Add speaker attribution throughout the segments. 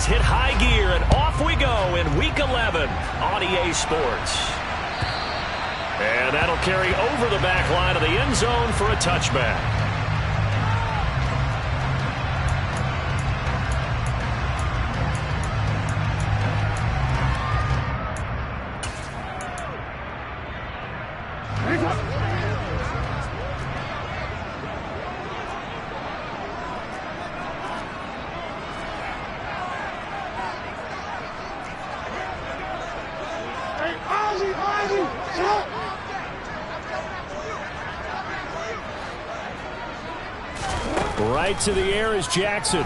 Speaker 1: hit high gear, and off we go in Week 11 on EA Sports. And that'll carry over the back line of the end zone for a touchback. Right to the air is Jackson.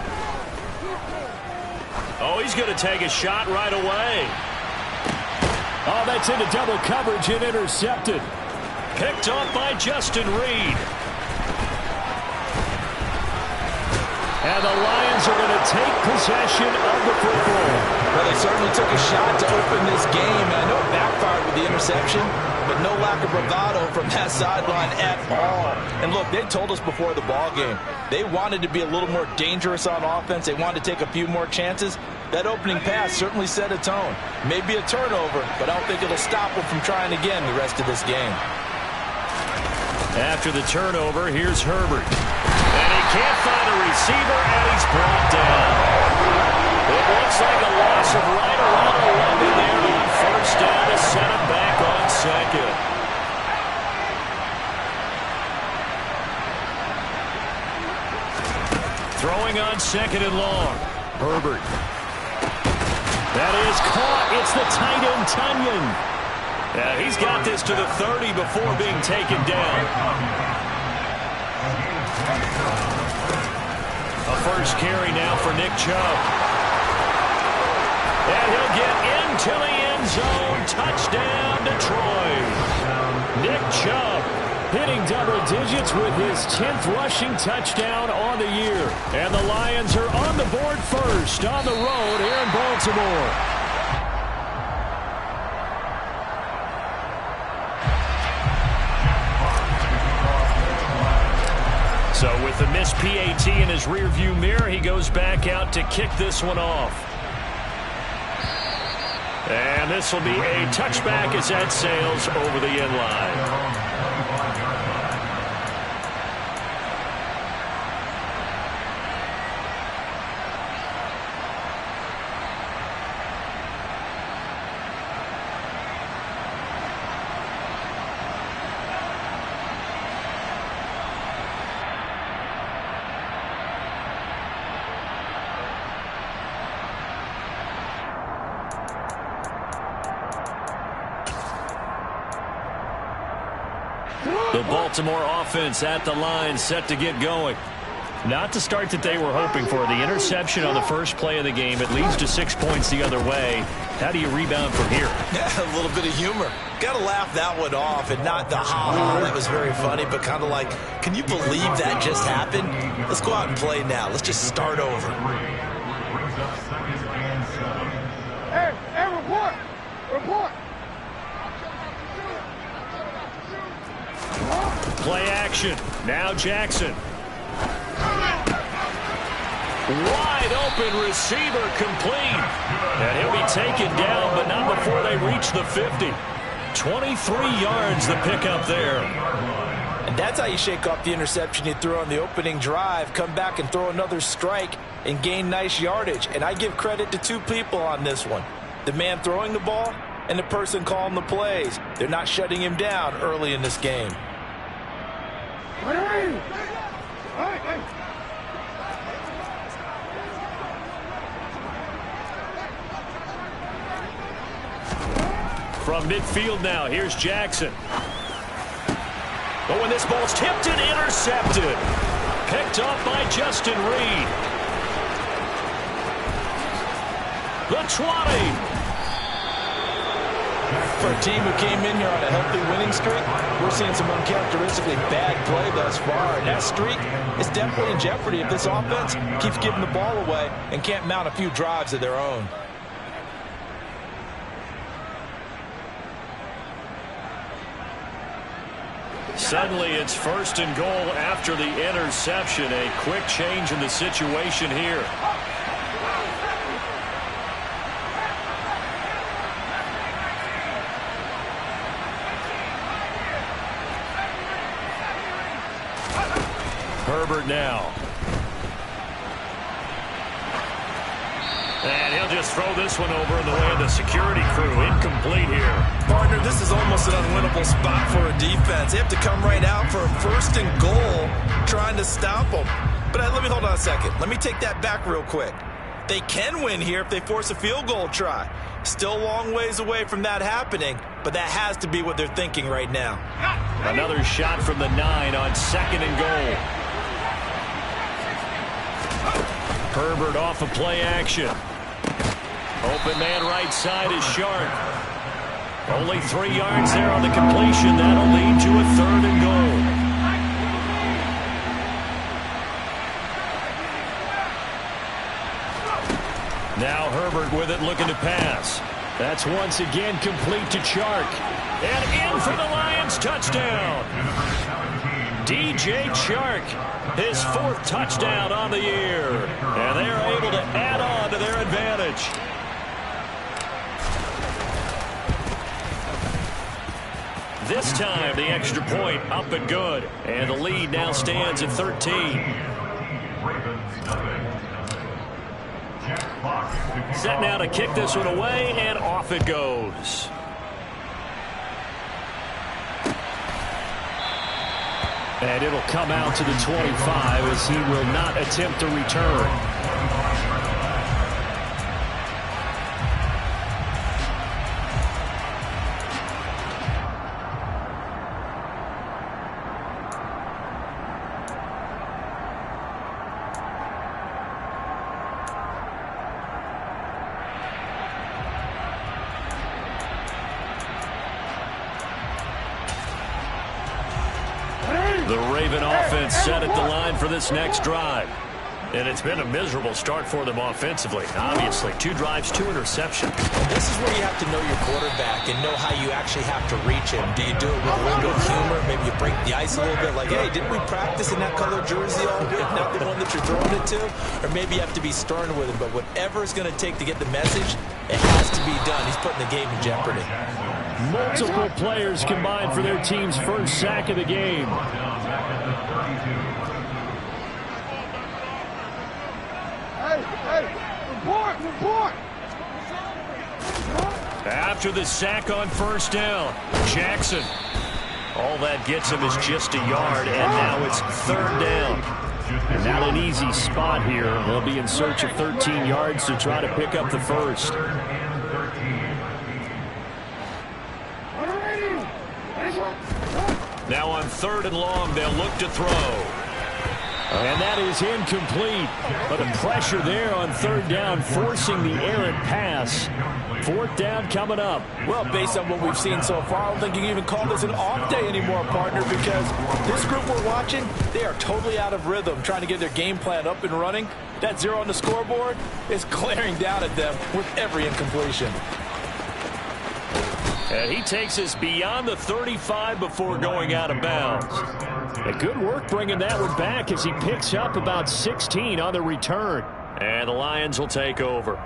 Speaker 1: Oh, he's going to take a shot right away. Oh, that's into double coverage and intercepted. Picked off by Justin Reed. And the Lions are going to take possession of the football.
Speaker 2: Well, they certainly took a shot to open this game. And I know it backfired with the interception, but no lack of bravado from that sideline at all. And look, they told us before the ball game, they wanted to be a little more dangerous on offense. They wanted to take a few more chances. That opening pass certainly set a tone. Maybe a turnover, but I don't think it'll stop them from trying again the rest of this game.
Speaker 1: After the turnover, here's Herbert. And he can't find a receiver, and he's brought down. It looks like a loss of right around 11 there on first down to set him back on second. Throwing on second and long. Herbert. That is caught. It's the tight end, Tunyon. Yeah, he's got this to the 30 before being taken down. A first carry now for Nick Chubb. And he'll get into the end zone. Touchdown, Detroit. Nick Chubb hitting double digits with his 10th rushing touchdown on the year. And the Lions are on the board first on the road here in Baltimore. So with the missed PAT in his rearview mirror, he goes back out to kick this one off. And this will be a touchback as that sails over the end line. The Baltimore offense at the line, set to get going. Not the start that they were hoping for. The interception on the first play of the game. It leads to 6 points the other way. How do you rebound from here?
Speaker 2: Yeah, a little bit of humor. Got to laugh that one off, and not the ha-ha. That was very funny, but kind of like, can you believe that just happened? Let's go out and play now. Let's just start over.
Speaker 3: Hey, report! Report!
Speaker 1: Play action. Now Jackson. Wide open receiver complete. And he'll be taken down, but not before they reach the 50. 23 yards the pickup there.
Speaker 2: And that's how you shake off the interception you threw on the opening drive. Come back and throw another strike and gain nice yardage. And I give credit to two people on this one. The man throwing the ball and the person calling the plays. They're not shutting him down early in this game.
Speaker 1: From midfield now, here's Jackson. But when this ball's tipped and intercepted. Picked off by Justin Reed. The 20.
Speaker 2: For a team who came in here on a healthy winning streak, we're seeing some uncharacteristically bad play thus far. And that streak is definitely in jeopardy if this offense keeps giving the ball away and can't mount a few drives of their own.
Speaker 1: Suddenly it's first and goal after the interception. A quick change in the situation here. Herbert now. And he'll just throw this one over in the way of the security crew. Incomplete here.
Speaker 2: Partner, this is almost an unwinnable spot for a defense. They have to come right out for a 1st and goal trying to stop them. But let me hold on a second. Let me take that back real quick. They can win here if they force a field goal try. Still a long ways away from that happening, but that has to be what they're thinking right now.
Speaker 1: Another shot from the 9 on 2nd and goal. Herbert off of play action. Open man right side is Sharp. Only 3 yards there on the completion. That'll lead to a 3rd and goal. Now Herbert with it, looking to pass. That's once again complete to Chark. And in for the Lions, touchdown. DJ Chark, his 4th touchdown on the year. And they're able to add on to their advantage. This time, the extra point up and good. And the lead now stands at 13. Set now to kick this one away, and off it goes. And it'll come out to the 25 as he will not attempt a return. The Raven offense set at the line for this next drive. And it's been a miserable start for them offensively. Obviously, 2 drives, 2 interceptions.
Speaker 2: This is where you have to know your quarterback and know how you actually have to reach him. Do you do it with a little bit of humor? Maybe you break the ice a little bit, like, hey, didn't we practice in that color jersey all week, not the one that you're throwing it to? Or maybe you have to be stern with him. But whatever it's going to take to get the message, it has to be done. He's putting the game in jeopardy.
Speaker 1: Multiple players combined for their team's 1st sack of the game.
Speaker 3: Report!
Speaker 1: After the sack on 1st down, Jackson. All that gets him is just a yard, and now it's 3rd down. Not an easy spot here. They'll be in search of 13 yards to try to pick up the 1st. Now on 3rd and long, they'll look to throw. And that is incomplete. But the pressure there on 3rd down, forcing the errant pass. 4th down coming up.
Speaker 2: Well, based on what we've seen so far, I don't think you can even call this an off day anymore, partner, because this group we're watching, they are totally out of rhythm, trying to get their game plan up and running. That 0 on the scoreboard is glaring down at them with every incompletion.
Speaker 1: And he takes us beyond the 35 before going out of bounds. And good work bringing that one back as he picks up about 16 on the return. And the Lions will take over.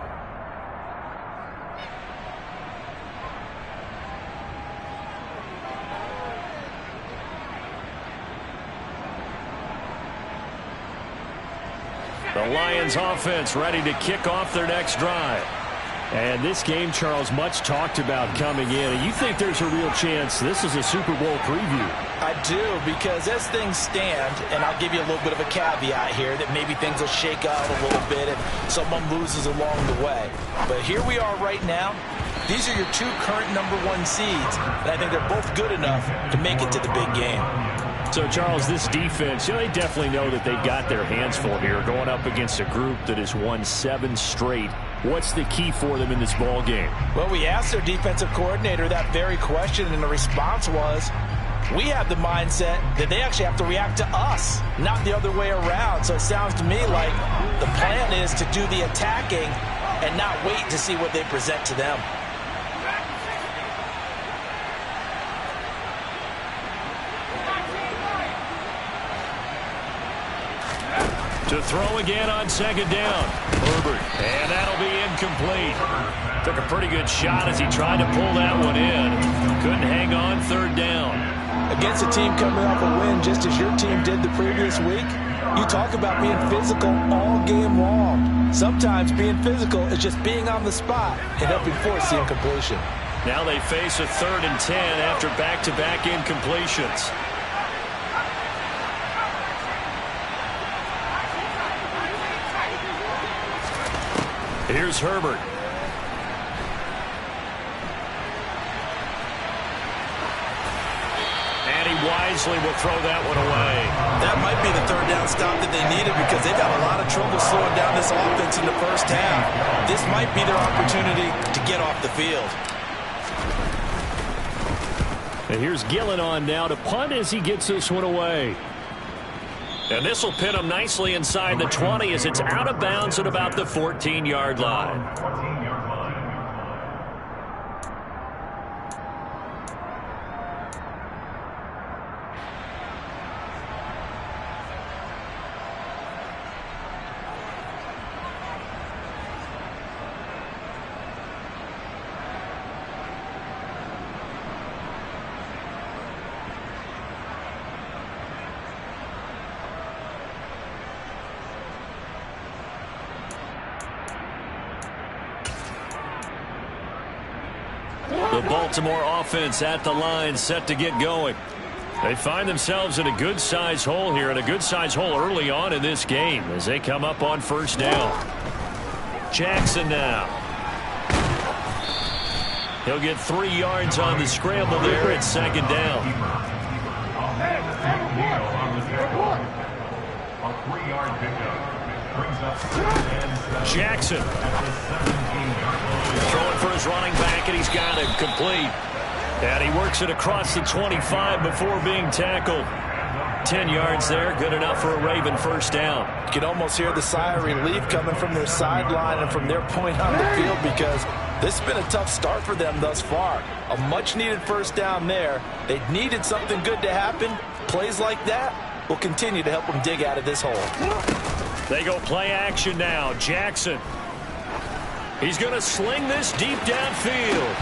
Speaker 1: The Lions offense ready to kick off their next drive. And this game, Charles, much talked about coming in. And you think there's a real chance this is a Super Bowl preview?
Speaker 2: I do, because as things stand, and I'll give you a little bit of a caveat here, that maybe things will shake out a little bit and someone loses along the way. But here we are right now. These are your 2 current #1 seeds, and I think they're both good enough to make it to the big game.
Speaker 1: So, Charles, this defense, they definitely know that they've got their hands full here, going up against a group that has won 7 straight. What's the key for them in this ball game?
Speaker 2: Well, we asked their defensive coordinator that very question, and the response was, we have the mindset that they actually have to react to us, not the other way around. So it sounds to me like the plan is to do the attacking and not wait to see what they present to them.
Speaker 1: To throw again on 2nd down. Herbert. And that'll be incomplete. Took a pretty good shot as he tried to pull that one in. Couldn't hang on 3rd down.
Speaker 2: Against a team coming off a win just as your team did the previous week, You talk about being physical all game long. Sometimes being physical is just being on the spot and helping force the incompletion.
Speaker 1: Now they face a 3rd and 10 after back-to-back incompletions. Here's Herbert. And he wisely will throw that one away.
Speaker 2: That might be the 3rd down stop that they needed because they've had a lot of trouble slowing down this offense in the first half. This might be their opportunity to get off the field.
Speaker 1: And here's Gillen on now to punt as he gets this one away. And this will pin him nicely inside the 20 as it's out of bounds at about the 14-yard line. The Baltimore offense at the line, set to get going. They find themselves in a good-sized hole here, and a good-sized hole early on in this game as they come up on 1st down. Jackson now. He'll get 3 yards on the scramble there at 2nd down. Jackson throwing for his running back, and he's got it complete. And he works it across the 25 before being tackled. 10 yards there, good enough for a Raven 1st down.
Speaker 2: You can almost hear the sigh of relief coming from their sideline and from their point on the field because this has been a tough start for them thus far. A much-needed 1st down there. They needed something good to happen. Plays like that will continue to help them dig out of this hole.
Speaker 1: They go play action now. Jackson. He's going to sling this deep downfield.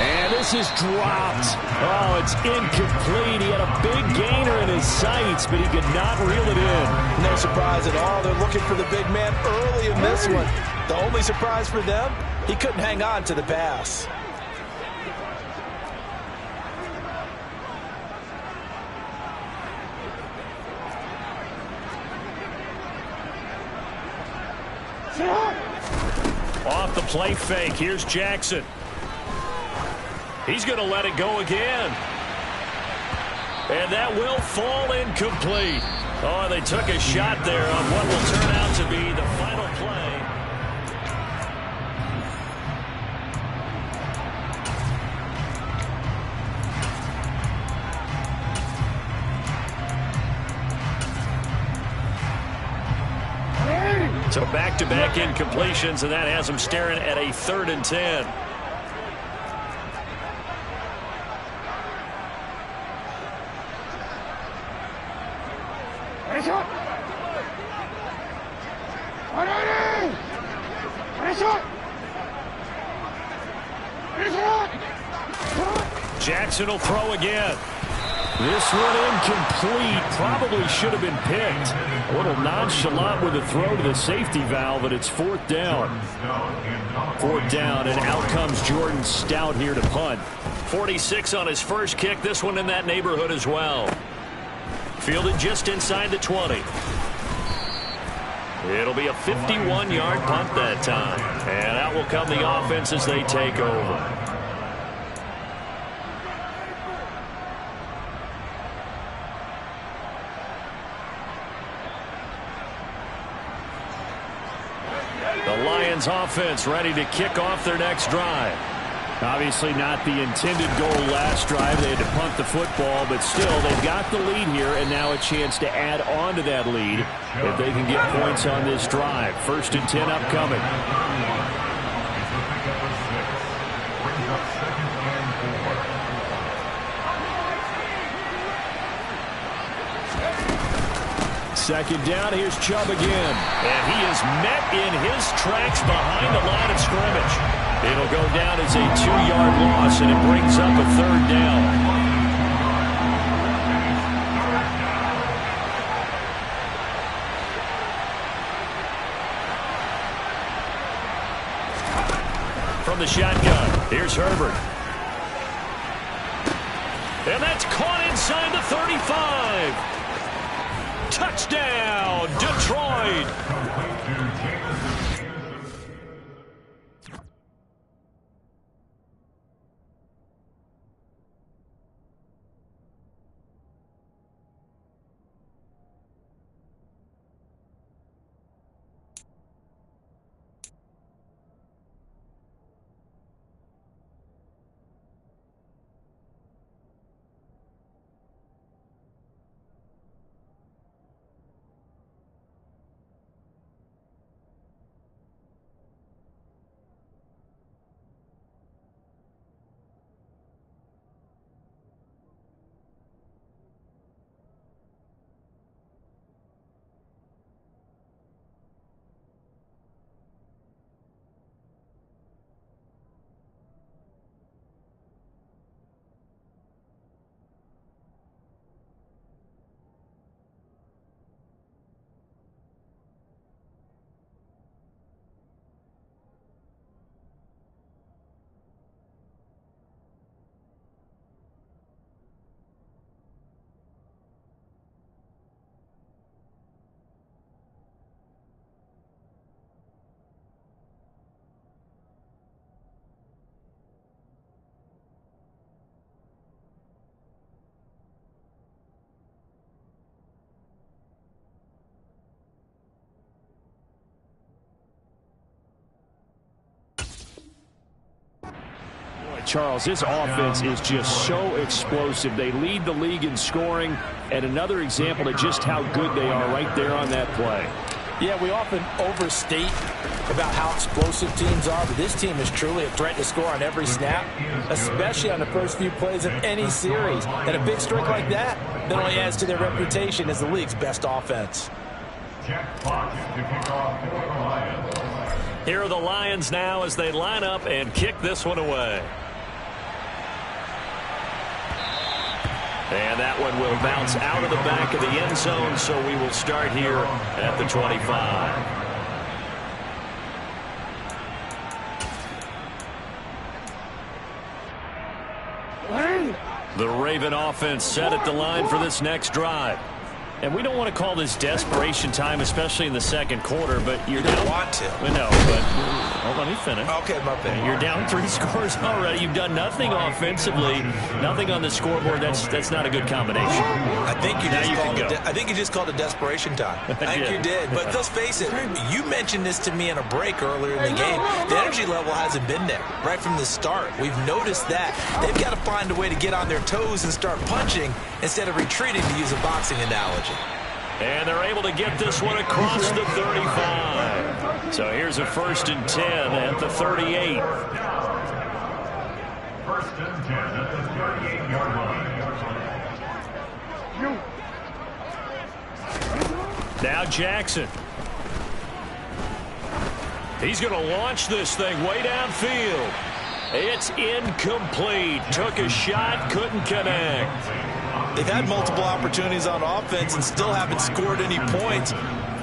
Speaker 1: And this is dropped. Oh, it's incomplete. He had a big gainer in his sights, but he could not reel it in.
Speaker 2: No surprise at all. They're looking for the big man early in this one. The only surprise for them, he couldn't hang on to the pass.
Speaker 1: Off the play fake, here's Jackson. He's going to let it go again. And that will fall incomplete. Oh, they took a shot there on what will turn out to be the final play. So back-to-back incompletions, and that has them staring at a 3rd and 10. Jackson will throw again. This one incomplete. Probably should have been picked. A little nonchalant with a throw to the safety valve, but it's 4th down. 4th down, and out comes Jordan Stout here to punt. 46 on his first kick. This one in that neighborhood as well. Fielded just inside the 20. It'll be a 51-yard punt that time. And out will come the offense as they take over. The Lions offense ready to kick off their next drive. Obviously not the intended goal last drive. They had to punt the football, but still they've got the lead here, and now a chance to add on to that lead if they can get points on this drive. 1st and 10 upcoming. Second down, here's Chubb again. And he is met in his tracks behind the line of scrimmage. It'll go down as a 2-yard loss, and it brings up a 3rd down. from the shotgun. Here's Herbert. And that's caught inside the 35. Touchdown, Detroit. Charles, this offense is just so explosive. They lead the league in scoring, and another example of just how good they are right there on that play.
Speaker 2: Yeah, we often overstate about how explosive teams are, but this team is truly a threat to score on every snap, especially on the first few plays of any series. And a big streak like that only adds to their reputation as the league's best offense.
Speaker 1: Here are the Lions now as they line up and kick this one away. And that one will bounce out of the back of the end zone, so we will start here at the 25. The Raven offense set at the line for this next drive. And we don't want to call this desperation time, especially in the second quarter, but you're down.
Speaker 2: Want to.
Speaker 1: No, but let me finish.
Speaker 2: Okay, my bad.
Speaker 1: You're down 3 scores already. You've done nothing offensively, nothing on the scoreboard. That's not a good combination.
Speaker 2: I think you just called it desperation time. I think you did. But let's face it, you mentioned this to me in a break earlier in the game. The energy level hasn't been there right from the start. We've noticed that. They've got to find a way to get on their toes and start punching instead of retreating, to use a boxing analogy.
Speaker 1: And they're able to get this one across the 35. So here's a 1st and 10 at the 38.
Speaker 4: 1st and 10 at the 38-yard line.
Speaker 1: Now Jackson. He's going to launch this thing way downfield. It's incomplete. Took a shot, couldn't connect.
Speaker 2: They've had multiple opportunities on offense and still haven't scored any points.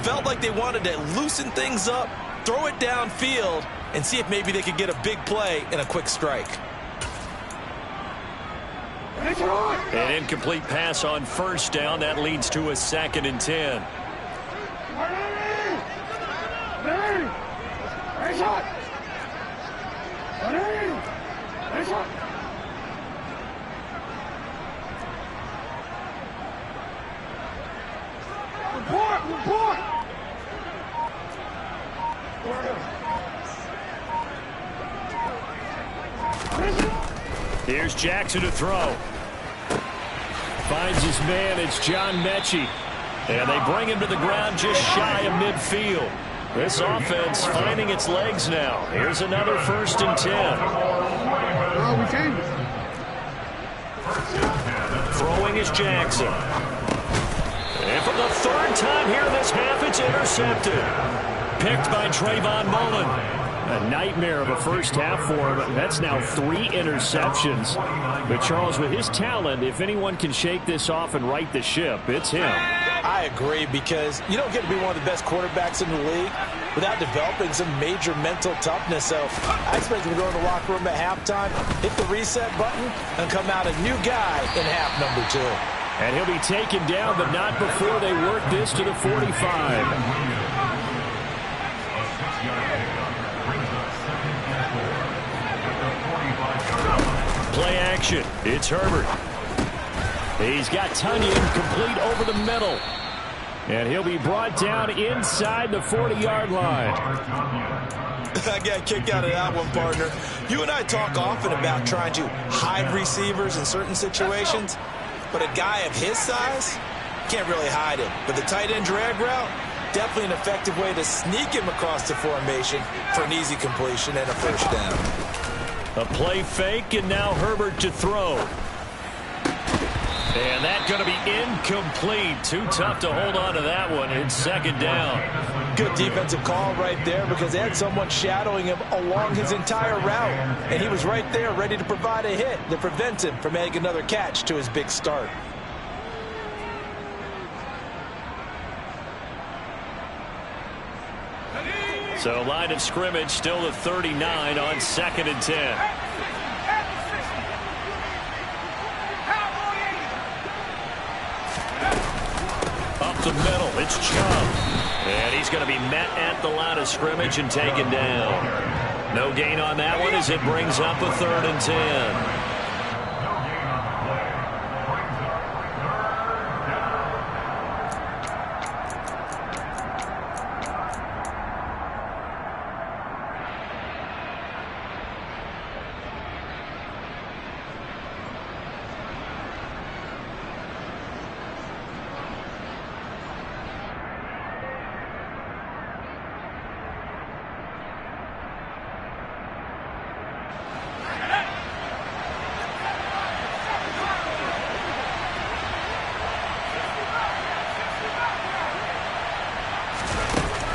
Speaker 2: Felt like they wanted to loosen things up, throw it downfield, and see if maybe they could get a big play and a quick strike.
Speaker 1: An incomplete pass on 1st down. That leads to a 2nd and 10.
Speaker 3: Report!
Speaker 1: Here's Jackson to throw. Finds his man. It's John Mechie. And they bring him to the ground just shy of midfield. This offense finding its legs now. Here's another 1st and 10. Throwing is Jackson. And for the 3rd time here in this half, it's intercepted. Picked by Trayvon Mullen. A nightmare of a first half for him. That's now 3 interceptions. But Charles, with his talent, if anyone can shake this off and right the ship, it's him.
Speaker 2: I agree, because you don't get to be one of the best quarterbacks in the league, without developing some major mental toughness. So I expect him to go to the locker room at halftime, hit the reset button, and come out a new guy in half number 2.
Speaker 1: And he'll be taken down, but not before they work this to the 45. Play action. It's Herbert. He's got Tunyon complete over the middle. And he'll be brought down inside the 40-yard line.
Speaker 2: I got a kick out of that one, partner. You and I talk often about trying to hide receivers in certain situations, but a guy of his size can't really hide him. But the tight end drag route, definitely an effective way to sneak him across the formation for an easy completion and a first down.
Speaker 1: A play fake, and now Herbert to throw. And that's going to be incomplete. Too tough to hold on to that one. It's second down.
Speaker 2: Good defensive call right there because they had someone shadowing him along his entire route. And he was right there ready to provide a hit to prevent him from making another catch to his big start.
Speaker 1: So line of scrimmage still the 39 on 2nd and 10. Up the middle, it's Chubb. And he's going to be met at the line of scrimmage and taken down. No gain on that one as it brings up a 3rd and 10.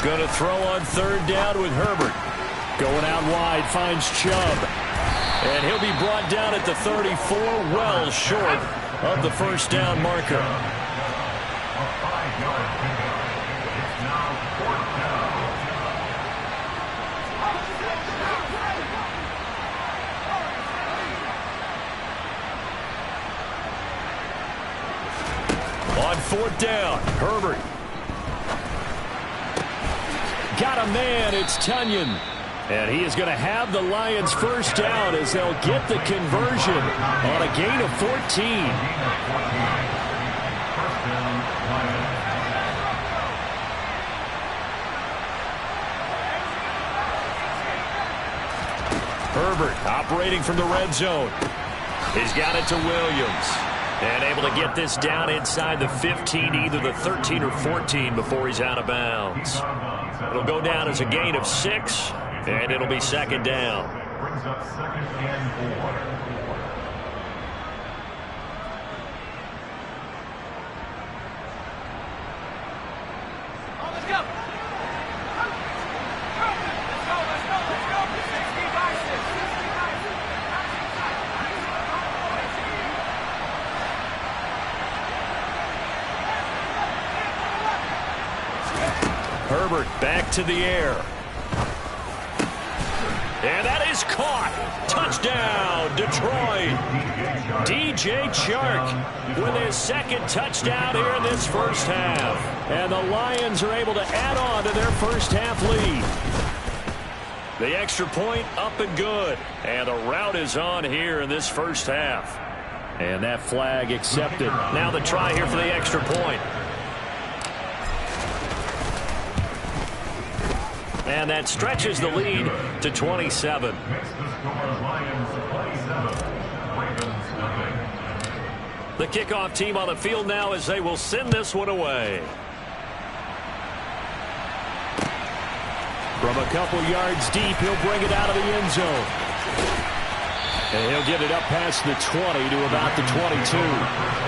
Speaker 1: Going to throw on 3rd down with Herbert. Going out wide, finds Chubb. And he'll be brought down at the 34, well short of the first down marker.
Speaker 4: A 5-yard pickup. It's now 4th down.
Speaker 1: On 4th down, Herbert. Got a man, it's Tunyon. And he is going to have the Lions first down as they'll get the conversion on a gain of 14. Herbert operating from the red zone. He's got it to Williams. And able to get this down inside the 15, either the 13 or 14 before he's out of bounds. It'll go down as a gain of 6, and it'll be second down.
Speaker 4: Brings up 2nd and 4.
Speaker 1: Herbert back to the air. And that is caught. Touchdown, Detroit. DJ Chark with his 2nd touchdown here in this first half. And the Lions are able to add on to their first half lead. The extra point up and good. And the route is on here in this first half. And that flag accepted. Now the try here for the extra point. And that stretches the lead to 27. The kickoff team on the field now as they will send this one away. From a couple yards deep, he'll bring it out of the end zone. And he'll get it up past the 20 to about the 22.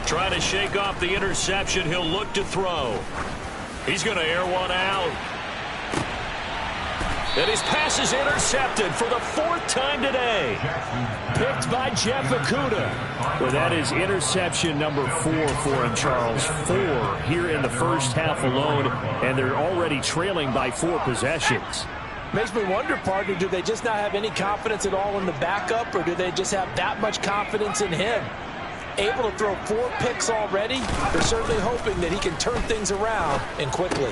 Speaker 1: Trying to shake off the interception. He'll look to throw. He's going to air one out. And his pass is intercepted for the fourth time today. Picked by Jeff Okudah. Well, that is interception number 4 for him, Charles. 4 here in the first half alone, and they're already trailing by 4 possessions.
Speaker 2: Makes me wonder, partner, do they just not have any confidence at all in the backup, or do they just have that much confidence in him? Able to throw 4 picks already, they're certainly hoping that he can turn things around and quickly.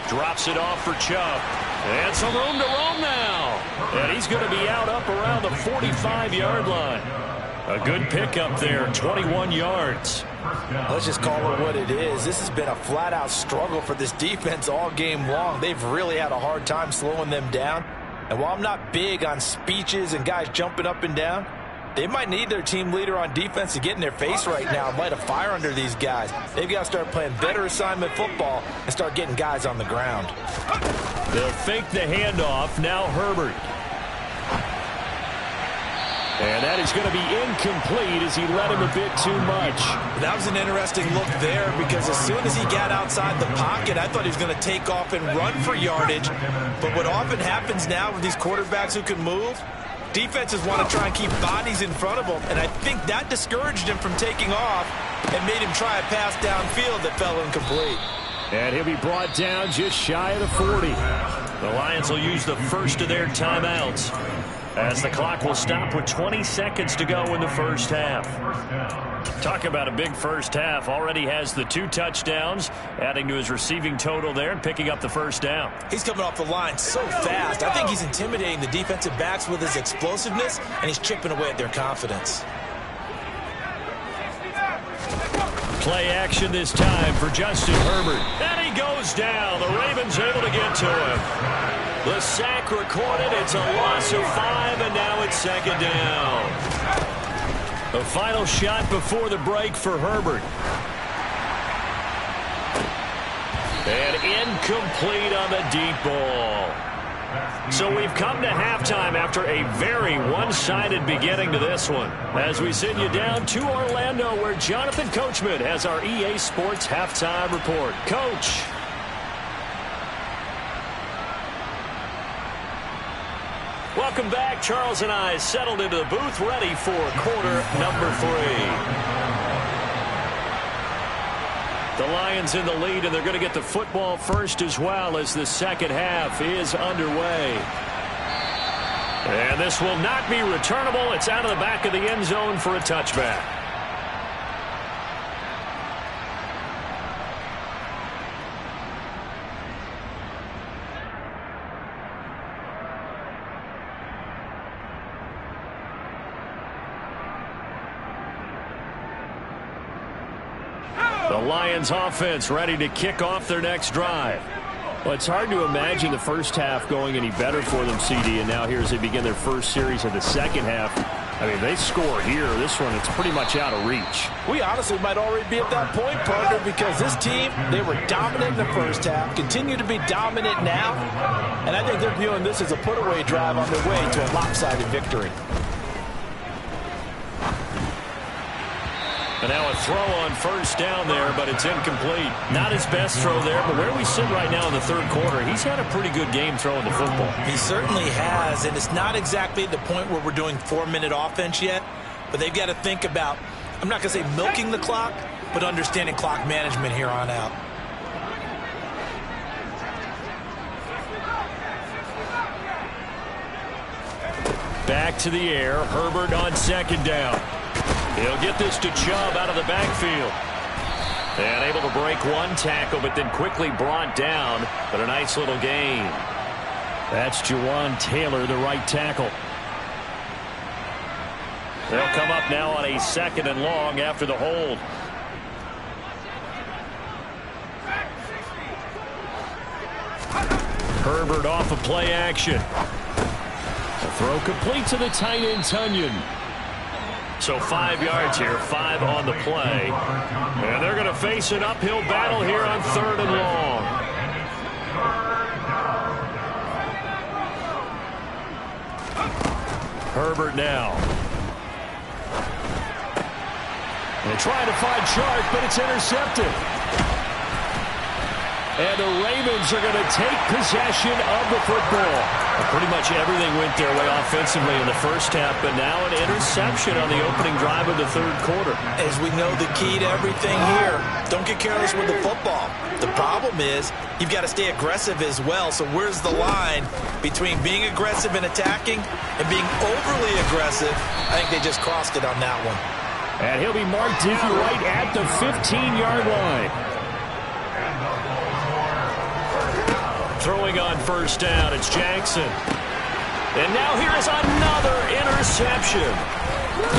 Speaker 1: Drops it off for Chubb. And some room to roam now. And he's going to be out up around the 45-yard line. A good pickup there, 21 yards.
Speaker 2: Let's just call it what it is. This has been a flat-out struggle for this defense all game long. They've really had a hard time slowing them down. And while I'm not big on speeches and guys jumping up and down, they might need their team leader on defense to get in their face right now and light a fire under these guys. They've got to start playing better assignment football and start getting guys on the ground.
Speaker 1: They'll fake the handoff. Now Herbert. And that is going to be incomplete as he led him a bit too much.
Speaker 2: That was an interesting look there because as soon as he got outside the pocket, I thought he was going to take off and run for yardage. But what often happens now with these quarterbacks who can move, defenses want to try and keep bodies in front of them, and I think that discouraged him from taking off and made him try a pass downfield that fell incomplete.
Speaker 1: And he'll be brought down just shy of the 40. The Lions will use the first of their timeouts as the clock will stop with 20 seconds to go in the first half. Talk about a big first half. Already has the 2 touchdowns, adding to his receiving total there and picking up the first down.
Speaker 2: He's coming off the line so fast. I think he's intimidating the defensive backs with his explosiveness, and he's chipping away at their confidence.
Speaker 1: Play action this time for Justin Herbert. And he goes down. The Ravens able to get to him. The sack recorded. It's a loss of 5, and now it's second down. The final shot before the break for Herbert. And incomplete on the deep ball. So we've come to halftime after a very one-sided beginning to this one. As we send you down to Orlando, where Jonathan Coachman has our EA Sports halftime report. Coach. Welcome back. Charles and I settled into the booth, ready for quarter number 3. The Lions in the lead, and they're going to get the football first as well as the second half is underway. And this will not be returnable. It's out of the back of the end zone for a touchback. The Lions offense ready to kick off their next drive. Well, it's hard to imagine the first half going any better for them, CD, and now here as they begin their first series of the second half. I mean, they score here. This one, it's pretty much out of reach.
Speaker 2: We honestly might already be at that point, partner, because this team, they were dominant in the first half, continue to be dominant now, and I think they're viewing this as a put-away drive on their way to a lopsided victory.
Speaker 1: And now a throw on first down there, but it's incomplete. Not his best throw there, but where we sit right now in the third quarter, he's had a pretty good game throwing the football.
Speaker 2: He certainly has, and it's not exactly the point where we're doing 4-minute offense yet, but they've got to think about, I'm not going to say milking the clock, but understanding clock management here on out.
Speaker 1: Back to the air, Herbert on second down. He'll get this to Chubb out of the backfield. And able to break one tackle, but then quickly brought down. But a nice little gain. That's Jawan Taylor, the right tackle. They'll come up now on a second and long after the hold. Herbert off of play action. The throw complete to the tight end, Tunyon. So 5 yards here, 5 on the play. And they're going to face an uphill battle here on third and long. Herbert now. And trying to find Chark, but it's intercepted. And the Ravens are going to take possession of the football. Pretty much everything went their way offensively in the first half, but now an interception on the opening drive of the third quarter.
Speaker 2: As we know, the key to everything here, don't get careless with the football. The problem is you've got to stay aggressive as well. So where's the line between being aggressive and attacking and being overly aggressive? I think they just crossed it on that one.
Speaker 1: And he'll be marked down right at the 15-yard line. Throwing on first down, it's Jackson. And now here is another interception.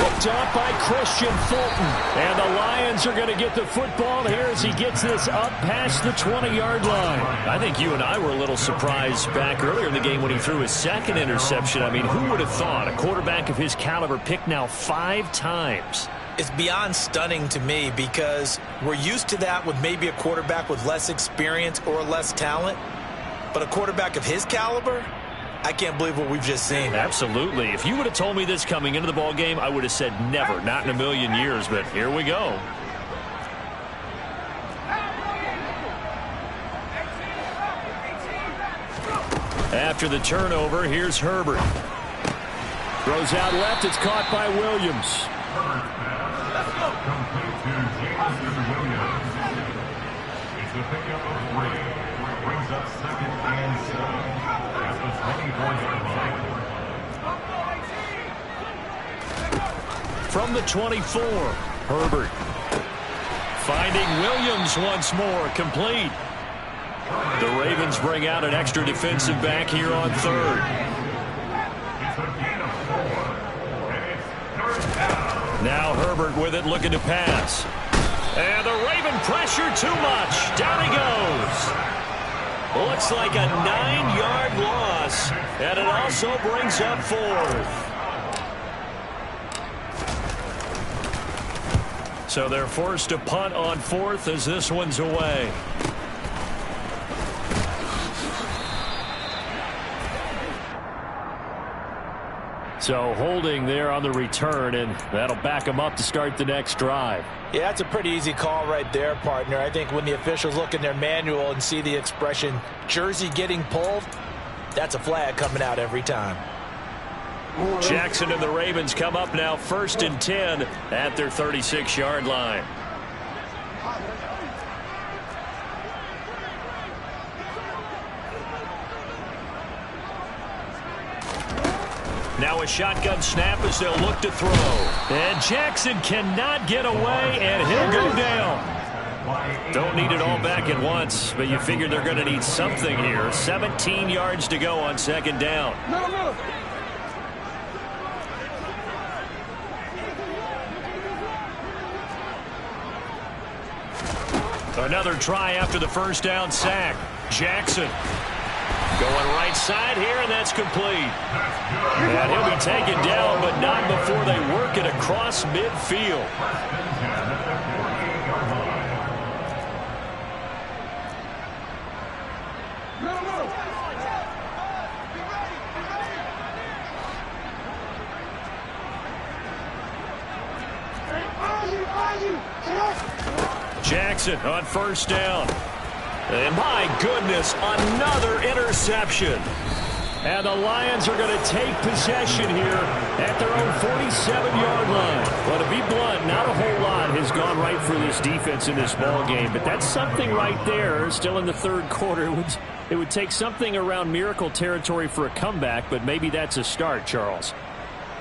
Speaker 1: Picked up by Christian Fulton. And the Lions are going to get the football here as he gets this up past the 20-yard line. I think you and I were a little surprised back earlier in the game when he threw his second interception. I mean, who would have thought a quarterback of his caliber picked now 5 times?
Speaker 2: It's beyond stunning to me because we're used to that with maybe a quarterback with less experience or less talent. But a quarterback of his caliber, I can't believe what we've just seen.
Speaker 1: Absolutely. If you would have told me this coming into the ball game, I would have said never, not in a million years. But here we go. After the turnover, here's Herbert. Throws out left. It's caught by Williams.
Speaker 4: Complete to Jameson Williams. It's a pickup of 3. Brings up 2nd and 7 at the 24-yard line.
Speaker 1: From the 24, Herbert. Finding Williams once more, complete. The Ravens bring out an extra defensive back here on third.
Speaker 4: It's a gain of 4, and it's third down.
Speaker 1: Now Herbert with it, looking to pass. And the Raven pressure too much. Down he goes. Looks like a 9-yard loss, and it also brings up 4th. So they're forced to punt on 4th as this one's away. So holding there on the return, and that'll back them up to start the next drive.
Speaker 2: Yeah, that's a pretty easy call right there, partner. I think when the officials look in their manual and see the expression jersey getting pulled, that's a flag coming out every time.
Speaker 1: Jackson and the Ravens come up now 1st and 10 at their 36-yard line. Now a shotgun snap as they'll look to throw. And Jackson cannot get away, and he'll go down. Don't need it all back at once, but you figure they're going to need something here. 17 yards to go on 2nd down. Another try after the first down sack. Jackson. Going right side here, and that's complete. And he'll be taken down, but not before they work it across midfield. Jackson on first down. And my goodness, another interception. And the Lions are going to take possession here at their own 47-yard line. Well, to be blunt, not a whole lot has gone right for this defense in this ball game, but that's something right there. Still in the third quarter. It would take something around miracle territory for a comeback, but maybe that's a start, Charles.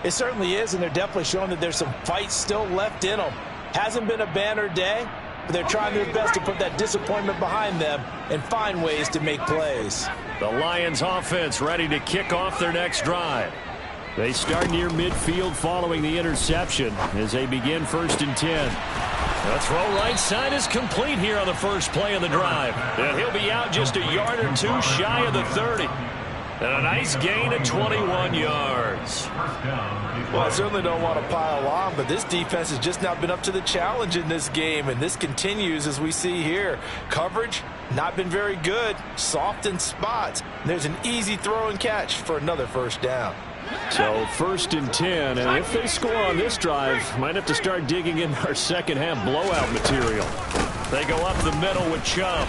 Speaker 2: It certainly is, and they're definitely showing that there's some fight still left in them. Hasn't been a banner day, but they're trying their best to put that disappointment behind them and find ways to make plays.
Speaker 1: The Lions offense ready to kick off their next drive. They start near midfield following the interception as they begin 1st and 10. The throw right side is complete here on the first play of the drive. And he'll be out just a yard or two shy of the 30. And a nice gain of 21 yards.
Speaker 2: Well, I certainly don't want to pile on, but this defense has just not been up to the challenge in this game, and this continues as we see here. Coverage, not been very good, soft in spots. And there's an easy throw and catch for another first down.
Speaker 1: So 1st and 10, and if they score on this drive, might have to start digging in our second half blowout material. They go up the middle with Chubb.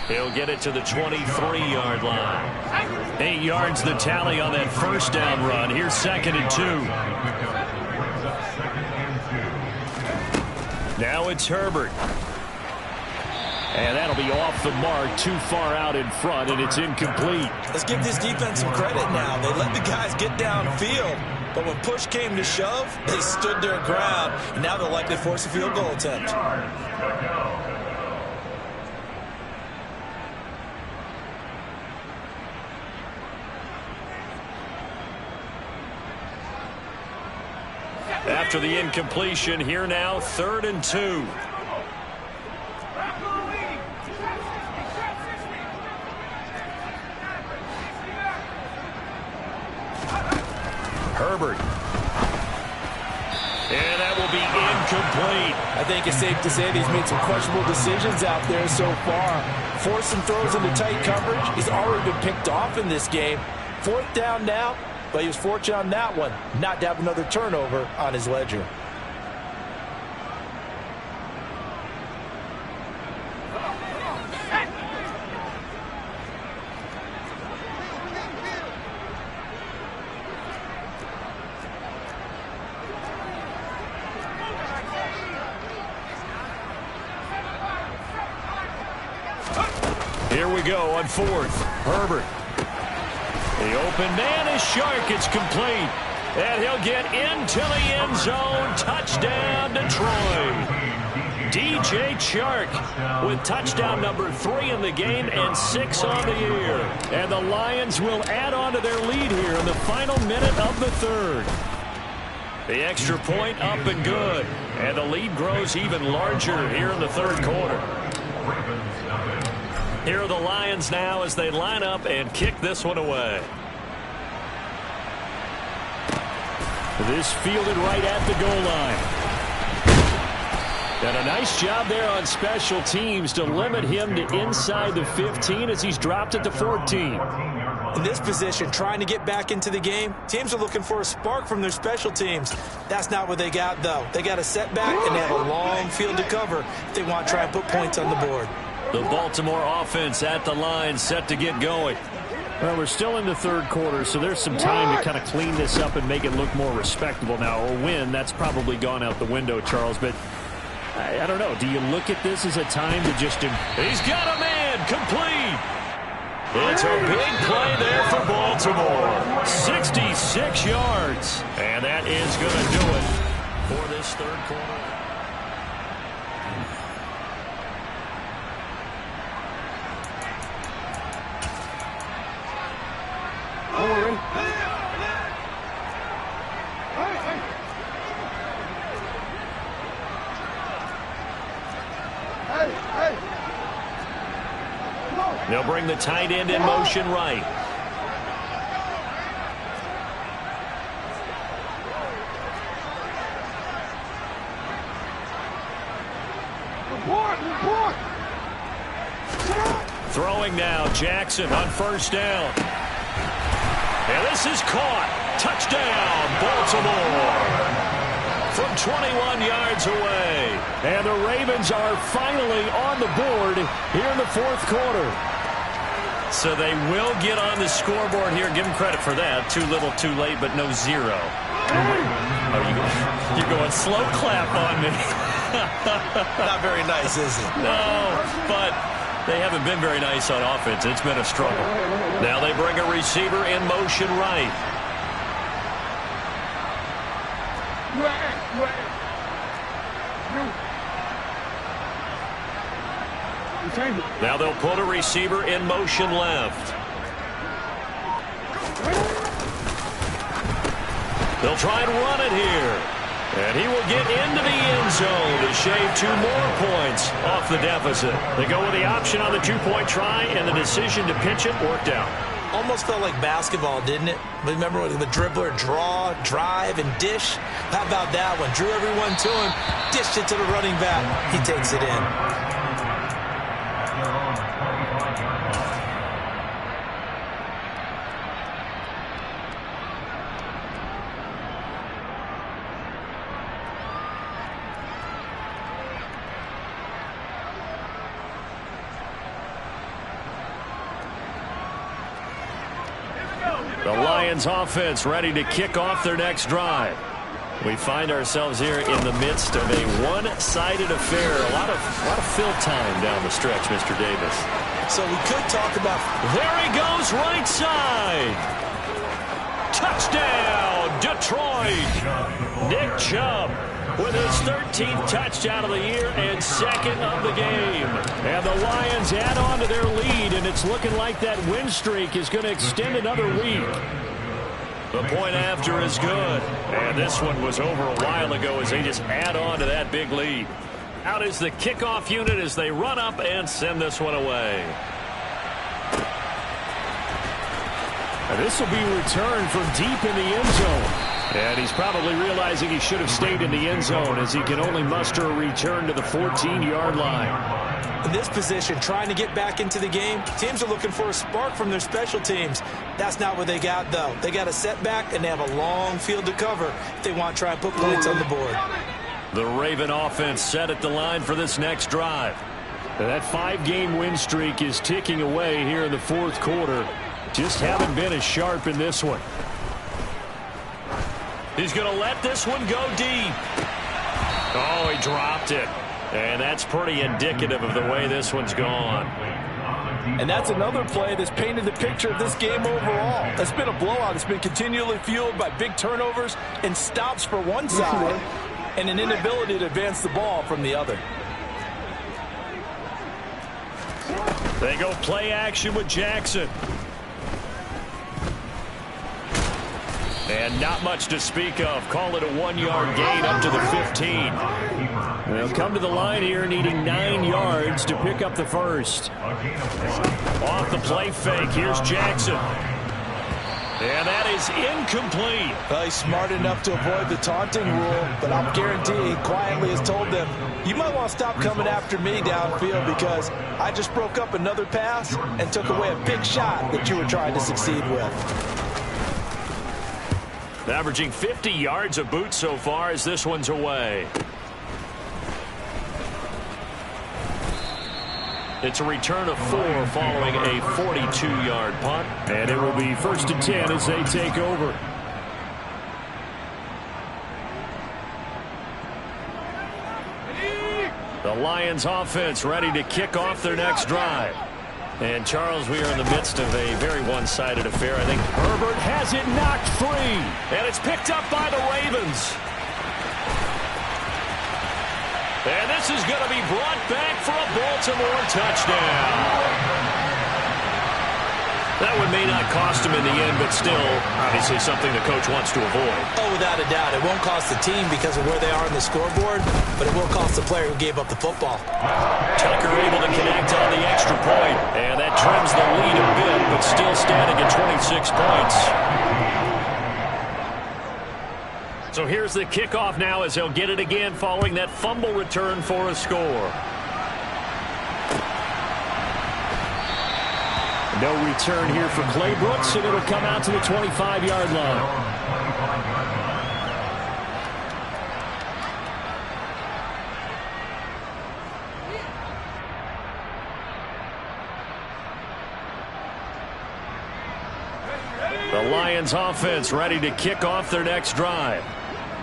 Speaker 1: He'll get it to the 23-yard line. 8 yards the tally on that 1st down run. Here's 2nd and 2. Now it's Herbert. And that'll be off the mark, too far out in front, and it's incomplete.
Speaker 2: Let's give this defense some credit now. They let the guys get downfield, but when push came to shove, they stood their ground, and now they'll likely force a field goal attempt.
Speaker 1: After the incompletion, here now, 3rd and 2. Herbert. And that will be incomplete.
Speaker 2: I think it's safe to say that he's made some questionable decisions out there so far. Forcing throws into tight coverage. He's already been picked off in this game. 4th down now, but he was fortunate on that one not to have another turnover on his ledger.
Speaker 1: Here we go on 4th. Herbert. The open man is Shark. It's complete. And he'll get into the end zone. Touchdown, Detroit. DJ Chark with touchdown number 3 in the game and 6 on the year. And the Lions will add on to their lead here in the final minute of the 3rd. The extra point up and good. And the lead grows even larger here in the 3rd quarter. Here are the Lions now as they line up and kick this one away. This fielded right at the goal line. And a nice job there on special teams to limit him to inside the 15 as he's dropped at the 14.
Speaker 2: In this position, trying to get back into the game, teams are looking for a spark from their special teams. That's not what they got, though. They got a setback, and they have a long field to cover if they want to try and put points on the board.
Speaker 1: The Baltimore offense at the line, set to get going. Well, we're still in the 3rd quarter, so there's some time to kind of clean this up and make it look more respectable now. Or win, that's probably gone out the window, Charles. But I don't know. Do you look at this as a time to just... He's got a man, complete. It's a big play there for Baltimore. 66 yards. And that is going to do it for this 3rd quarter. They'll bring the tight end in motion right. Throwing now, Jackson on 1st down. And this is caught. Touchdown, Baltimore. From 21 yards away. And the Ravens are finally on the board here in the 4th quarter. So they will get on the scoreboard here. Give them credit for that. Too little, too late, but no 0. Oh, you're going slow clap on me.
Speaker 2: Not very nice, is it?
Speaker 1: No, but they haven't been very nice on offense. It's been a struggle. Now they bring a receiver in motion right. Now they'll put a receiver in motion left. They'll try and run it here. And he will get into the end zone to shave 2 more points off the deficit. They go with the option on the 2-point try, and the decision to pitch it worked out.
Speaker 2: Almost felt like basketball, didn't it? Remember the dribbler, draw, drive, and dish? How about that one? Drew everyone to him, dished it to the running back. He takes it in.
Speaker 1: The Lions offense ready to kick off their next drive. We find ourselves here in the midst of a one-sided affair. A lot of fill time down the stretch, Mr. Davis.
Speaker 2: So we could talk about...
Speaker 1: There he goes, right side. Touchdown, Detroit. Nick Chubb with his 13th touchdown of the year and second of the game. And the Lions add on to their lead, and it's looking like that win streak is going to extend another week. The point after is good. And this one was over a while ago as they just add on to that big lead. Out is the kickoff unit as they run up and send this one away. And this will be returned from deep in the end zone. And he's probably realizing he should have stayed in the end zone as he can only muster a return to the 14-yard line.
Speaker 2: In this position, trying to get back into the game, teams are looking for a spark from their special teams. That's not what they got, though. They got a setback, and they have a long field to cover if they want to try and put points on the board.
Speaker 1: The Raven offense set at the line for this next drive. That 5-game win streak is ticking away here in the fourth quarter. Just haven't been as sharp in this one. He's going to let this one go deep. Oh, he dropped it. And that's pretty indicative of the way this one's gone.
Speaker 2: And that's another play that's painted the picture of this game overall. It's been a blowout. It's been continually fueled by big turnovers and stops for one side and an inability to advance the ball from the other.
Speaker 1: They go play action with Jackson. And not much to speak of. Call it a 1-yard gain up to the 15. They'll come to the line here needing 9 yards to pick up the first. Off the play fake. Here's Jackson. And that is incomplete.
Speaker 2: Well, he's smart enough to avoid the taunting rule, but I'll guarantee he quietly has told them, you might want to stop coming after me downfield because I just broke up another pass and took away a big shot that you were trying to succeed with.
Speaker 1: Averaging 50 yards a boot so far as this one's away. It's a return of 4 following a 42-yard punt. And it will be 1st and 10 as they take over. The Lions offense ready to kick off their next drive. And, Charles, we are in the midst of a very one-sided affair. I think Herbert has it knocked free. And it's picked up by the Ravens. And this is going to be brought back for a Baltimore touchdown. That one may not cost him in the end, but still, obviously something the coach wants to avoid.
Speaker 2: Oh, without a doubt. It won't cost the team because of where they are on the scoreboard, but it will cost the player who gave up the football.
Speaker 1: Tucker able to connect on the extra point, and that trims the lead a bit, but still standing at 26 points. So here's the kickoff now as they'll get it again following that fumble return for a score. No return here for Clay Brooks, and it'll come out to the 25-yard line. The Lions offense ready to kick off their next drive.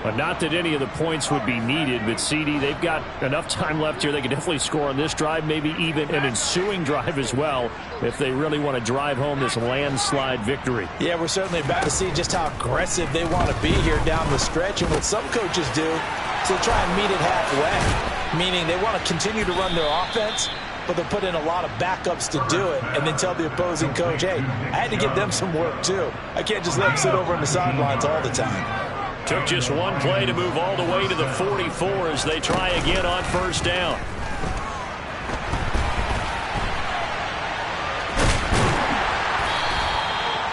Speaker 1: But not that any of the points would be needed, but CD, they've got enough time left here. They can definitely score on this drive, maybe even an ensuing drive as well, if they really want to drive home this landslide victory.
Speaker 2: Yeah, we're certainly about to see just how aggressive they want to be here down the stretch. And what some coaches do is they try and meet it halfway, meaning they want to continue to run their offense, but they'll put in a lot of backups to do it and then tell the opposing coach, hey, I had to give them some work too. I can't just let them sit over on the sidelines all the time.
Speaker 1: Took just one play to move all the way to the 44 as they try again on first down.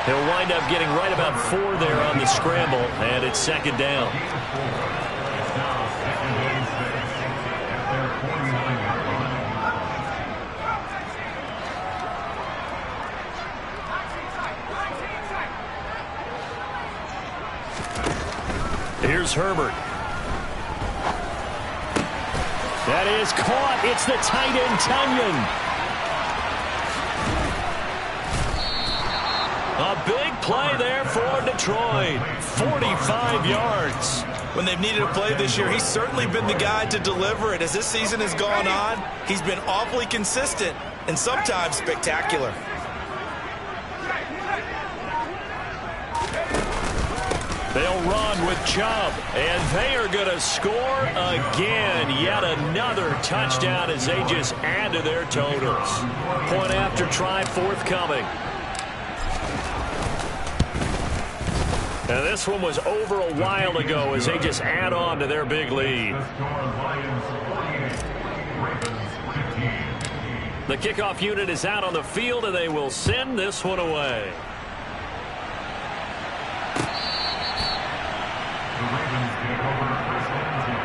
Speaker 1: He'll wind up getting right about 4 there on the scramble, and it's second down. Here's Herbert. That is caught. It's the tight end, Tunyon. A big play there for Detroit. 45 yards.
Speaker 2: When they've needed a play this year, he's certainly been the guy to deliver it. As this season has gone on, he's been awfully consistent and sometimes spectacular.
Speaker 1: They'll run with Chubb, and they are going to score again. Yet another touchdown as they just add to their totals. Point after try forthcoming. And this one was over a while ago as they just add on to their big lead. The kickoff unit is out on the field, and they will send this one away.
Speaker 4: The Ravens take over first and 10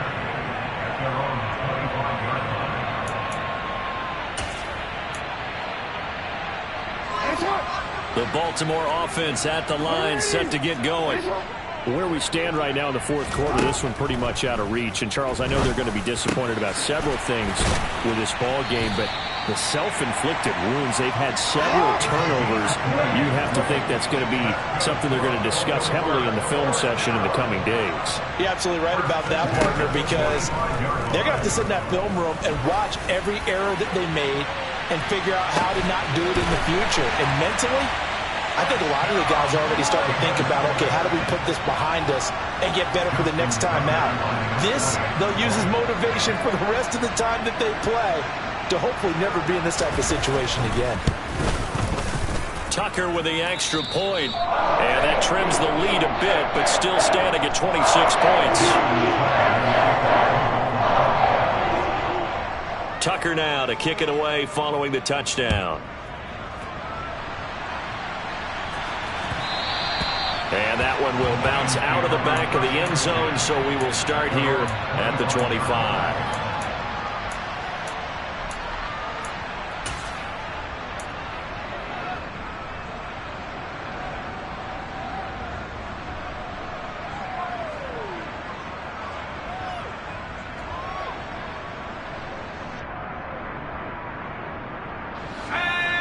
Speaker 4: at their own 25-yard line.
Speaker 1: The Baltimore offense at the line, set to get going. Where we stand right now in the fourth quarter, this one pretty much out of reach. And, Charles, I know they're going to be disappointed about several things with this ball game, but the self-inflicted wounds, they've had several turnovers. You have to think that's going to be something they're going to discuss heavily in the film session in the coming days.
Speaker 2: You're absolutely right about that, partner, because they're going to have to sit in that film room and watch every error that they made and figure out how to not do it in the future. And mentally, I think a lot of the guys are already starting to think about, okay, how do we put this behind us and get better for the next time out? This, they'll use as motivation for the rest of the time that they play to hopefully never be in this type of situation again.
Speaker 1: Tucker with the extra point. And that trims the lead a bit, but still standing at 26 points. Tucker now to kick it away following the touchdown. And that one will bounce out of the back of the end zone, so we will start here at the 25.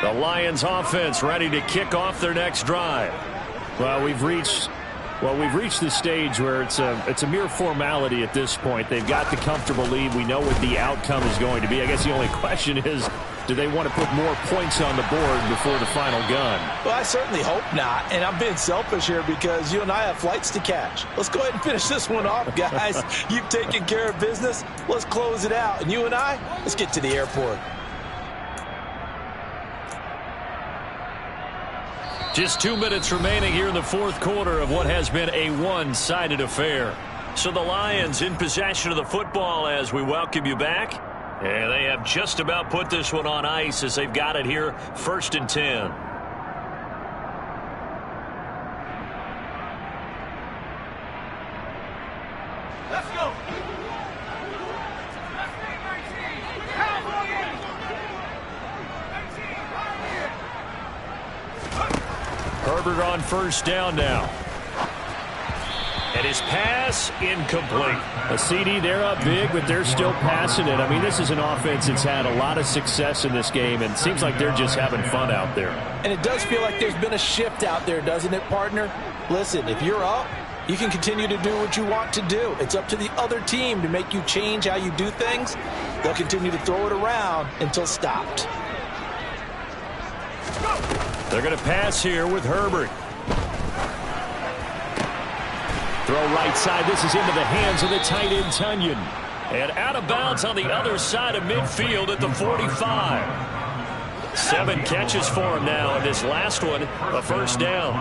Speaker 1: The Lions offense ready to kick off their next drive. Well, we've reached the stage where it's a mere formality at this point. They've got the comfortable lead. We know what the outcome is going to be. I guess the only question is, do they want to put more points on the board before the final gun?
Speaker 2: Well, I certainly hope not. And I'm being selfish here because you and I have flights to catch. Let's go ahead and finish this one off, guys. You've taken care of business. Let's close it out. And you and I, let's get to the airport.
Speaker 1: Just 2 minutes remaining here in the fourth quarter of what has been a one-sided affair. So the Lions in possession of the football as we welcome you back. And they have just about put this one on ice as they've got it here, 1st and 10.
Speaker 3: Let's go.
Speaker 1: Herbert on first down now. And his pass incomplete. A CD, they're up big, but they're still passing it. I mean, this is an offense that's had a lot of success in this game, and it seems like they're just having fun out there.
Speaker 2: And it does feel like there's been a shift out there, doesn't it, partner? Listen, if you're up, you can continue to do what you want to do. It's up to the other team to make you change how you do things. They'll continue to throw it around until stopped.
Speaker 1: They're going to pass here with Herbert. Throw right side. This is into the hands of the tight end, Tunyon. And out of bounds on the other side of midfield at the 45. 7 catches for him now, and this last one, a first down.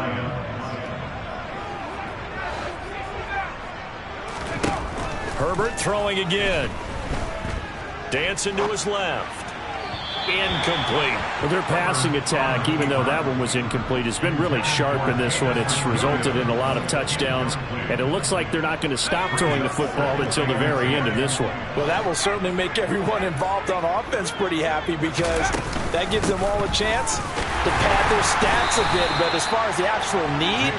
Speaker 1: Herbert throwing again. Dancing to his left. Incomplete. Well, their passing attack, even though that one was incomplete, has been really sharp in this one. It's resulted in a lot of touchdowns, and it looks like they're not going to stop throwing the football until the very end of this one.
Speaker 2: Well, that will certainly make everyone involved on offense pretty happy because that gives them all a chance to pad their stats a bit. But as far as the actual need,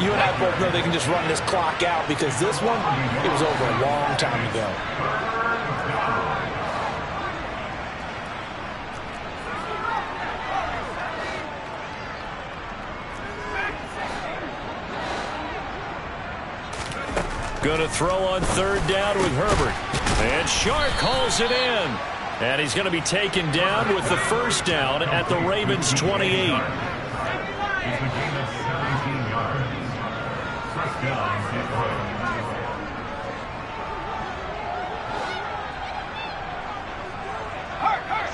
Speaker 2: you and I both know they can just run this clock out because this one, it was over a long time ago.
Speaker 1: Going to throw on third down with Herbert. And Shark calls it in. And he's going to be taken down with the first down at the Ravens' 28.
Speaker 4: He's a gain of 17 yards. First down, Detroit.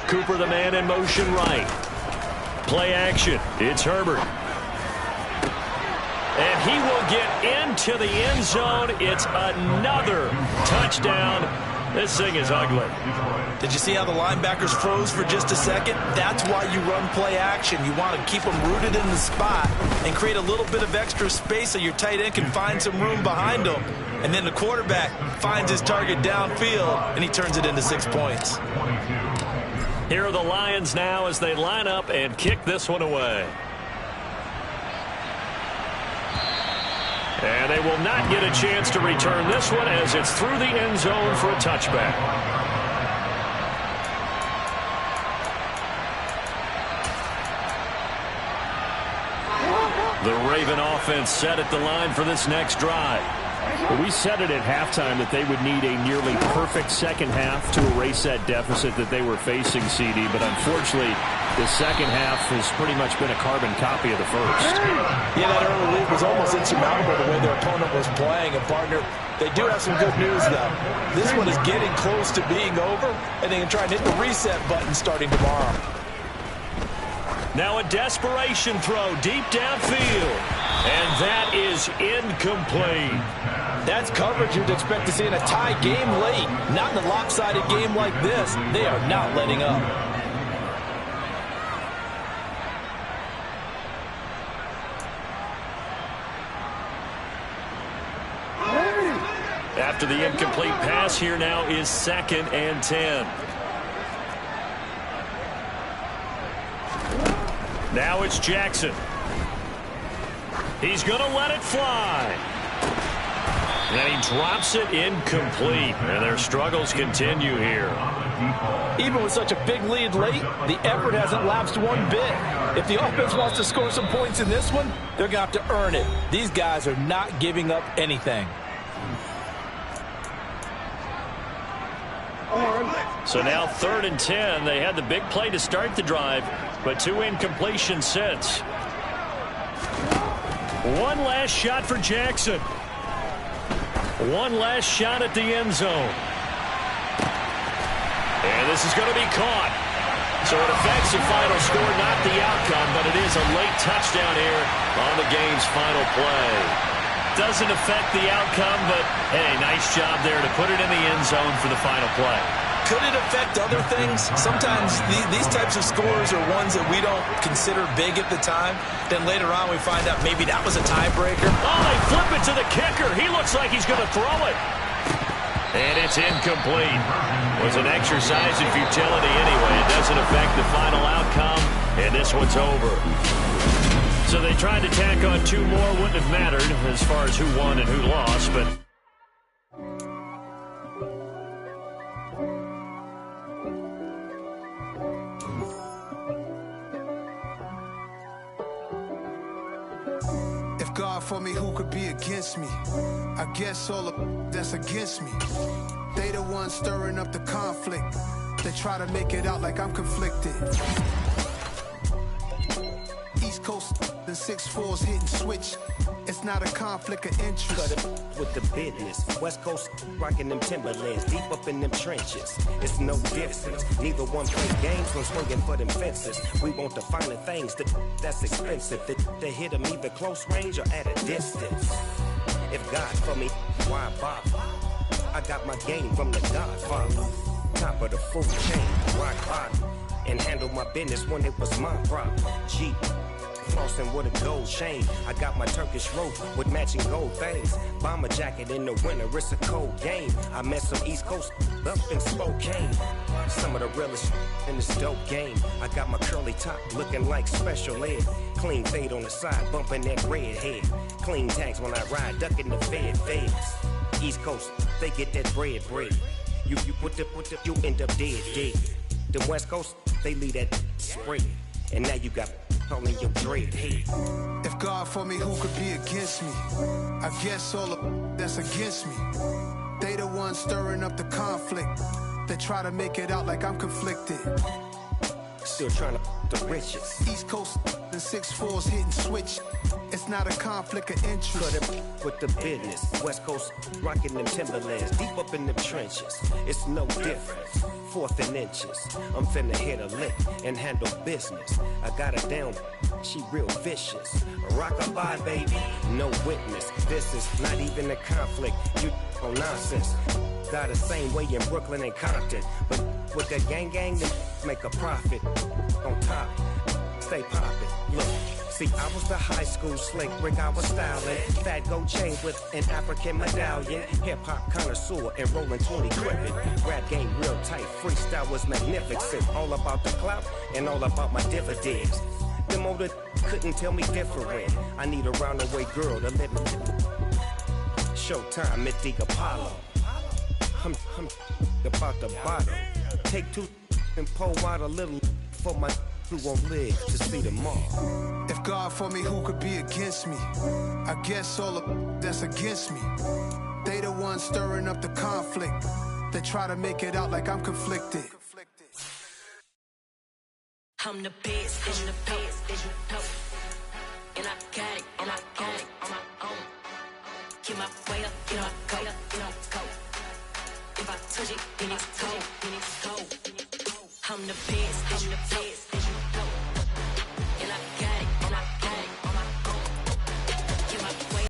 Speaker 1: Cooper, the man in motion right. Play action. It's Herbert. And he will get into the end zone. It's another touchdown. This thing is ugly.
Speaker 2: Did you see how the linebackers froze for just a second? That's why you run play action. You want to keep them rooted in the spot and create a little bit of extra space so your tight end can find some room behind him. And then the quarterback finds his target downfield, and he turns it into 6 points.
Speaker 1: Here are the Lions now as they line up and kick this one away. And they will not get a chance to return this one as it's through the end zone for a touchback. The Raven offense set at the line for this next drive.
Speaker 5: Well, we said it at halftime that they would need a nearly perfect second half to erase that deficit that they were facing, CD. But unfortunately, the second half has pretty much been a carbon copy of the first.
Speaker 2: Yeah, that early lead was almost insurmountable the way their opponent was playing. And, partner, they do have some good news, though. This one is getting close to being over, and they can try and hit the reset button starting tomorrow.
Speaker 1: Now a desperation throw deep downfield. And that is incomplete.
Speaker 2: That's coverage you'd expect to see in a tie game late. Not in a lopsided game like this. They are not letting up.
Speaker 1: After the incomplete pass, here now is 2nd and 10. Now it's Jackson. He's going to let it fly. And he drops it incomplete. And their struggles continue here.
Speaker 2: Even with such a big lead late, the effort hasn't lapsed one bit. If the offense wants to score some points in this one, they're going to have to earn it. These guys are not giving up anything.
Speaker 1: So now 3rd and 10. They had the big play to start the drive, but 2 incompletions since. One last shot for Jackson. One last shot at the end zone. And this is going to be caught. So it affects the final score, not the outcome, but it is a late touchdown here on the game's final play. Doesn't affect the outcome, but hey, nice job there to put it in the end zone for the final play.
Speaker 2: Could it affect other things? Sometimes these types of scores are ones that we don't consider big at the time. Then later on we find out maybe that was a tiebreaker.
Speaker 1: Oh, they flip it to the kicker. He looks like he's going to throw it. And it's incomplete. It was an exercise in futility anyway. It doesn't affect the final outcome, and this one's over. So they tried to tack on 2 more. Wouldn't have mattered as far as who won and who lost, but...
Speaker 6: God for me, who could be against me? I guess all of that's against me. They the ones stirring up the conflict. They try to make it out like I'm conflicted. East Coast and 6'4's hitting switch. It's not a conflict of interest.
Speaker 7: Cut it with the business. West Coast rocking them Timberlands, deep up in them trenches. It's no difference. Neither one play games when swinging for them fences. We want the finer things that's expensive. To hit them either close range or at a distance. If God for me, why bother? I got my game from the Godfather. Top of the food chain, rock bottom. And handle my business when it was my problem. Jeep. Flossing with a gold chain. I got my Turkish rope with matching gold things. Bomber jacket in the winter, it's a cold game. I met some East Coast up in Spokane. Some of the realest in this dope game. I got my curly top looking like special ed. Clean fade on the side, bumping that red head. Clean tags when I ride, ducking the feds. East Coast, they get that bread. You end up dead. The West Coast, they leave that spray. And now you got only your dread head.
Speaker 6: If God for me, who could be against me? I guess all the that's against me. They the ones stirring up the conflict. They try to make it out like I'm conflicted.
Speaker 7: Still trying to the riches.
Speaker 6: East Coast and 6'4s hitting switch. It's not a conflict of interest.
Speaker 7: Cut it with the business. West Coast rocking them Timberlands. Deep up in them trenches. It's no different. 4th and inches. I'm finna hit a lick and handle business. I got her down. She real vicious. Rock-a-bye, baby. No witness. This is not even a conflict. You on nonsense. Got the same way in Brooklyn and Compton. But with that gang, then make a profit. On top, stay poppin'. Look. See, I was the high school slick Rick, I was styling. Fat gold chain with an African medallion. Hip-hop connoisseur and rolling 20 gripping. Rap game real tight, freestyle was magnificent. All about the clout and all about my dividends. Them older couldn't tell me different. I need a roundaway girl to let me. Showtime at the Apollo. I'm about the bottom. Take 2 and pour out a little for my who won't live to see tomorrow.
Speaker 6: If God for me, who could be against me? I guess all the that's against me. They the ones stirring up the conflict. They try to make it out like I'm conflicted.
Speaker 8: I'm the best, as you know. And I got it on my own. Get my way up, get my go. If I touch it, then it's cold. I'm the best, as you know.